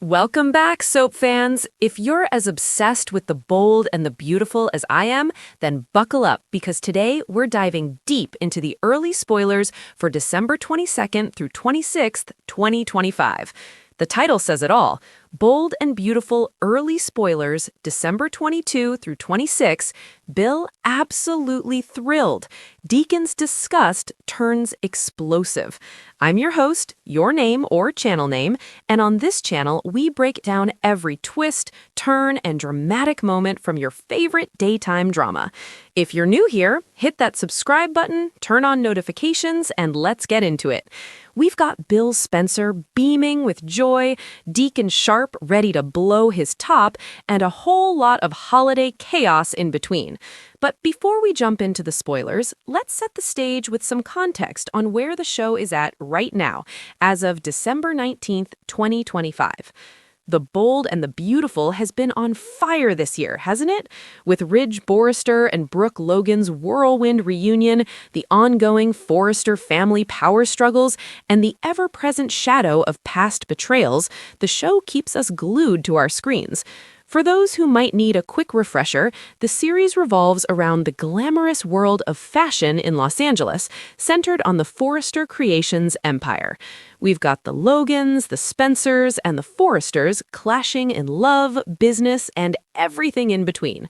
Welcome back, soap fans. If you're as obsessed with the bold and the beautiful as I am, then buckle up because today we're diving deep into the early spoilers for December 22nd through 26th, 2025. The title says it all. Bold and Beautiful Early Spoilers, December 22 through 26. Bill absolutely thrilled. Deacon's disgust turns explosive. I'm your host, your name or channel name, and on this channel, we break down every twist, turn, and dramatic moment from your favorite daytime drama. If you're new here, hit that subscribe button, turn on notifications, and let's get into it. We've got Bill Spencer beaming with joy, Deacon Sharp ready to blow his top, and a whole lot of holiday chaos in between. But before we jump into the spoilers, let's set the stage with some context on where the show is at right now, as of December 19th, 2025. The Bold and the Beautiful has been on fire this year, hasn't it? With Ridge Forrester and Brooke Logan's whirlwind reunion, the ongoing Forrester family power struggles, and the ever-present shadow of past betrayals, the show keeps us glued to our screens. For those who might need a quick refresher, the series revolves around the glamorous world of fashion in Los Angeles, centered on the Forrester Creations empire. We've got the Logans, the Spencers, and the Forresters clashing in love, business, and everything in between.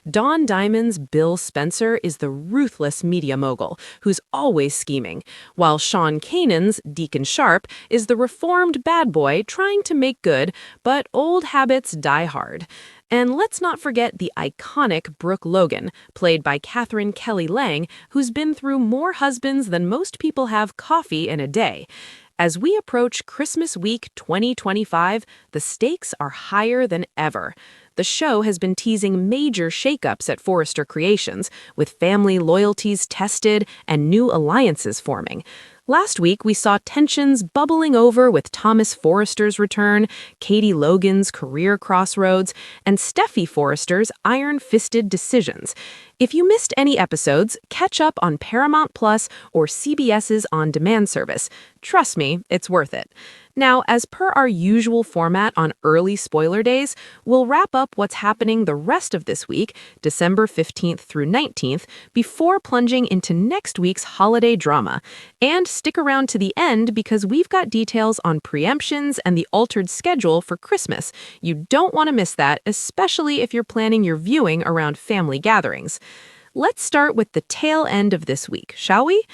Don Diamond's Bill Spencer is the ruthless media mogul who's always scheming, while Sean Kanan's Deacon Sharp is the reformed bad boy trying to make good, but old habits die hard. And let's not forget the iconic Brooke Logan, played by Catherine Kelly Lang, who's been through more husbands than most people have coffee in a day. As we approach Christmas week 2025, the stakes are higher than ever. The show has been teasing major shakeups at Forrester Creations, with family loyalties tested and new alliances forming. Last week, we saw tensions bubbling over with Thomas Forrester's return, Katie Logan's career crossroads, and Steffi Forrester's iron-fisted decisions. If you missed any episodes, catch up on Paramount Plus or CBS's on-demand service. Trust me, it's worth it. Now, as per our usual format on early spoiler days, we'll wrap up what's happening the rest of this week, December 15th through 19th, before plunging into next week's holiday drama. And stick around to the end because we've got details on preemptions and the altered schedule for Christmas. You don't want to miss that, especially if you're planning your viewing around family gatherings. Let's start with the tail end of this week, shall we?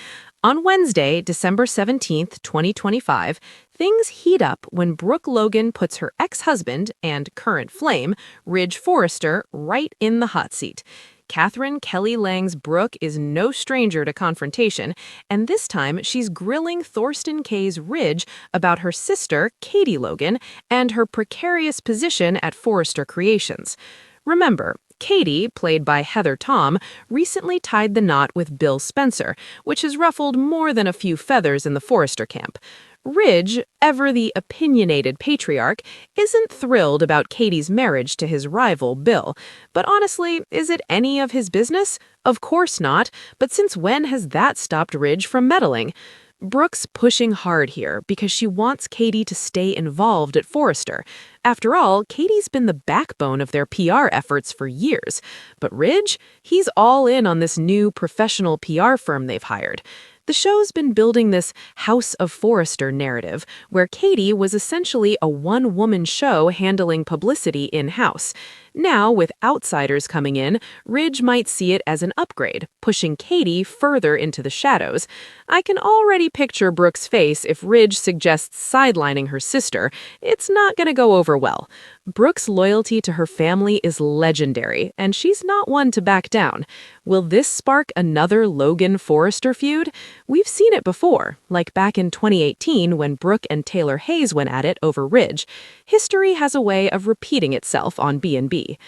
On Wednesday, December 17th, 2025, things heat up when Brooke Logan puts her ex-husband and current flame, Ridge Forrester, right in the hot seat. Catherine Kelly Lang's Brooke is no stranger to confrontation, and this time she's grilling Thorsten Kaye's Ridge about her sister, Katie Logan, and her precarious position at Forrester Creations. Remember, Katie, played by Heather Tom, recently tied the knot with Bill Spencer, which has ruffled more than a few feathers in the Forrester camp. Ridge, ever the opinionated patriarch, isn't thrilled about Katie's marriage to his rival, Bill. But honestly, is it any of his business? Of course not, but since when has that stopped Ridge from meddling? Brooke's pushing hard here because she wants Katie to stay involved at Forrester. After all, Katie's been the backbone of their PR efforts for years. But Ridge, he's all in on this new professional PR firm they've hired. The show's been building this House of Forrester narrative, where Katie was essentially a one-woman show handling publicity in-house. Now, with outsiders coming in, Ridge might see it as an upgrade, pushing Katie further into the shadows. I can already picture Brooke's face if Ridge suggests sidelining her sister. It's not going to go over well. Brooke's loyalty to her family is legendary, and she's not one to back down. Will this spark another Logan-Forrester feud? We've seen it before, like back in 2018 when Brooke and Taylor Hayes went at it over Ridge. History has a way of repeating itself on B&B.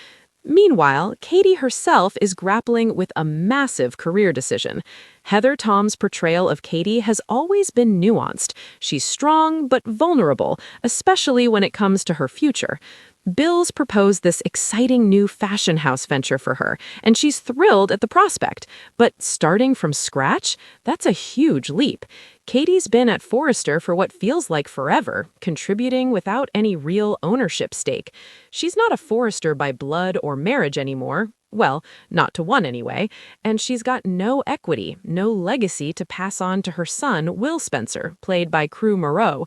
Meanwhile, Katie herself is grappling with a massive career decision. Heather Tom's portrayal of Katie has always been nuanced. She's strong but vulnerable, especially when it comes to her future. Bill's proposed this exciting new fashion house venture for her, and she's thrilled at the prospect. But starting from scratch? That's a huge leap. Katie's been at Forrester for what feels like forever, contributing without any real ownership stake. She's not a Forrester by blood or marriage anymore. Well, not to one anyway. And she's got no equity, no legacy to pass on to her son, Will Spencer, played by Crew Moreau.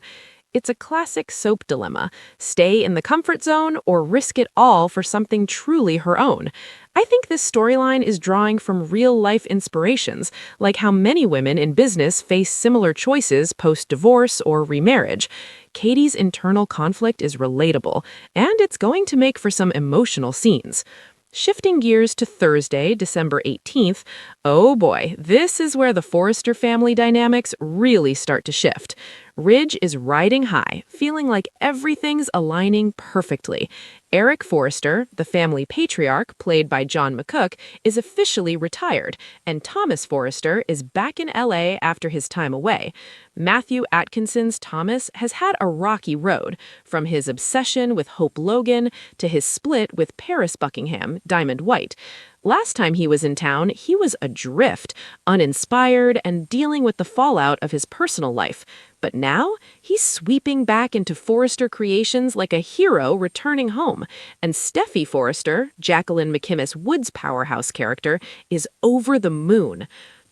It's a classic soap dilemma. Stay in the comfort zone or risk it all for something truly her own. I think this storyline is drawing from real-life inspirations, like how many women in business face similar choices post-divorce or remarriage. Katie's internal conflict is relatable, and it's going to make for some emotional scenes. Shifting gears to Thursday, December 18th, oh boy, this is where the Forrester family dynamics really start to shift. Ridge is riding high, feeling like everything's aligning perfectly. Eric Forrester, the family patriarch, played by John McCook, is officially retired, and Thomas Forrester is back in LA after his time away. Matthew Atkinson's Thomas has had a rocky road, from his obsession with Hope Logan to his split with Paris Buckingham, Diamond White. Last time he was in town, he was adrift, uninspired, and dealing with the fallout of his personal life. But now, he's sweeping back into Forrester creations like a hero returning home. And Steffi Forrester, Jacqueline McKimmis Wood's powerhouse character, is over the moon.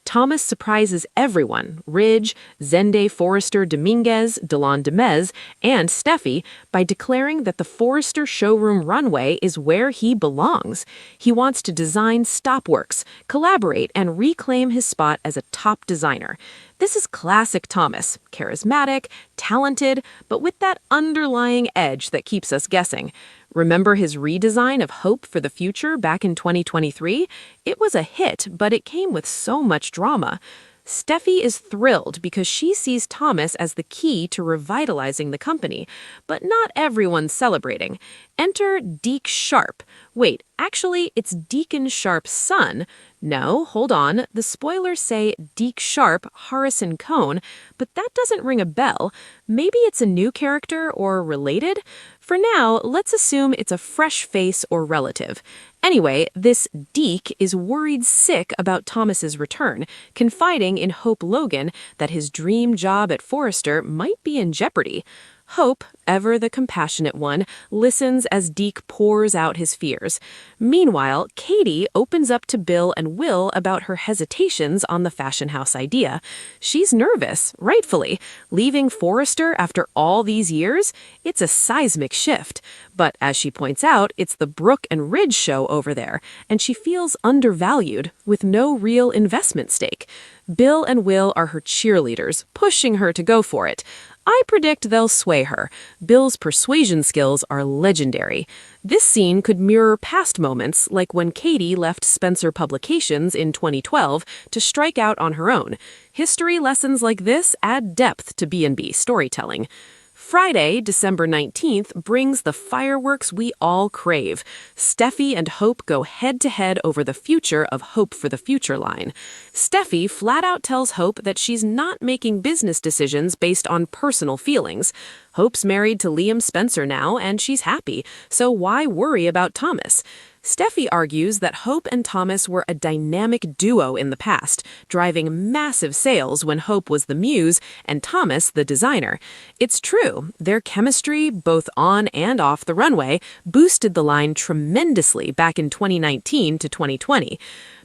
Thomas surprises everyone, Ridge, Zende Forrester Dominguez, Delon Demez, and Steffi, by declaring that the Forrester showroom runway is where he belongs. He wants to design stopworks, collaborate, and reclaim his spot as a top designer. This is classic Thomas, charismatic, talented, but with that underlying edge that keeps us guessing. Remember his redesign of Hope for the Future back in 2023? It was a hit, but it came with so much drama. Steffi is thrilled because she sees Thomas as the key to revitalizing the company, but not everyone's celebrating. Enter Deke Sharp. Wait, actually, it's Deacon Sharp's son. No, hold on. The spoilers say Deke Sharp, Harrison Cohn, but that doesn't ring a bell. Maybe it's a new character or related? For now, let's assume it's a fresh face or relative. Anyway, this Deke is worried sick about Thomas's return, confiding in Hope Logan that his dream job at Forrester might be in jeopardy. Hope, ever the compassionate one, listens as Deke pours out his fears. Meanwhile, Katie opens up to Bill and Will about her hesitations on the fashion house idea. She's nervous, rightfully. Leaving Forrester after all these years? It's a seismic shift. But as she points out, it's the Brooke and Ridge show over there, and she feels undervalued, with no real investment stake. Bill and Will are her cheerleaders, pushing her to go for it. I predict they'll sway her. Bill's persuasion skills are legendary. This scene could mirror past moments, like when Katie left Spencer Publications in 2012 to strike out on her own. History lessons like this add depth to B&B storytelling. Friday, December 19th, brings the fireworks we all crave. Steffi and Hope go head-to-head over the future of Hope for the Future line. Steffi flat out tells Hope that she's not making business decisions based on personal feelings. Hope's married to Liam Spencer now, and she's happy, so why worry about Thomas? Steffi argues that Hope and Thomas were a dynamic duo in the past, driving massive sales when Hope was the muse and Thomas the designer. It's true, their chemistry, both on and off the runway, boosted the line tremendously back in 2019 to 2020.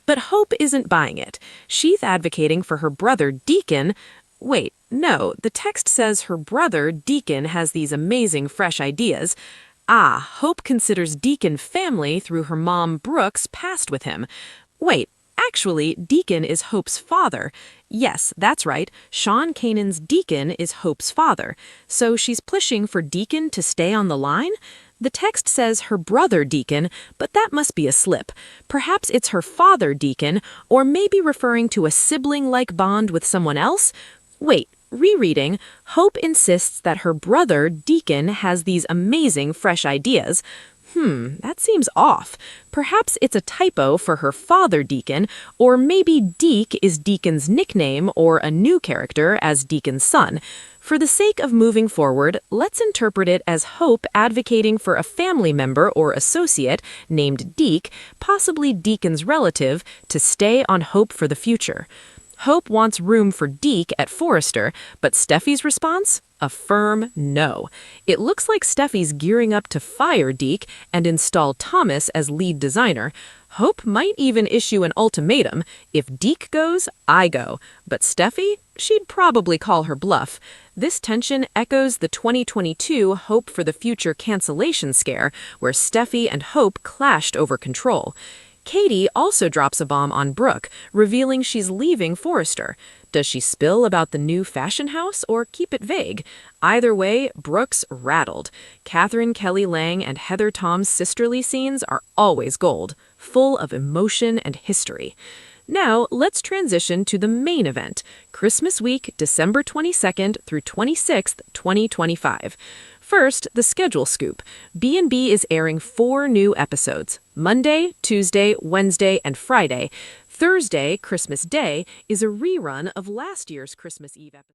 But Hope isn't buying it. She's advocating for her brother Deacon. Wait, no, the text says her brother Deacon has these amazing fresh ideas. Hope considers Deacon family through her mom Brooke's past with him. Wait, actually, Deacon is Hope's father. Yes, that's right. Sean Kanan's Deacon is Hope's father. So she's pushing for Deacon to stay on the line? The text says her brother Deacon, but that must be a slip. Perhaps it's her father Deacon, or maybe referring to a sibling-like bond with someone else? Wait. Rereading, Hope insists that her brother, Deacon, has these amazing fresh ideas. That seems off. Perhaps it's a typo for her father, Deacon, or maybe Deke is Deacon's nickname or a new character as Deacon's son. For the sake of moving forward, let's interpret it as Hope advocating for a family member or associate named Deke, possibly Deacon's relative, to stay on Hope for the Future. Hope wants room for Deke at Forrester, but Steffi's response? A firm no. It looks like Steffi's gearing up to fire Deke and install Thomas as lead designer. Hope might even issue an ultimatum. If Deke goes, I go. But Steffi? She'd probably call her bluff. This tension echoes the 2022 Hope for the Future cancellation scare, where Steffi and Hope clashed over control. Katie also drops a bomb on Brooke, revealing she's leaving Forrester. Does she spill about the new fashion house or keep it vague? Either way, Brooke's rattled. Catherine Kelly Lang and Heather Tom's sisterly scenes are always gold, full of emotion and history. Now, let's transition to the main event, Christmas week, December 22nd through 26th, 2025. First, the schedule scoop. B&B is airing 4 new episodes, Monday, Tuesday, Wednesday, and Friday. Thursday, Christmas Day, is a rerun of last year's Christmas Eve episode.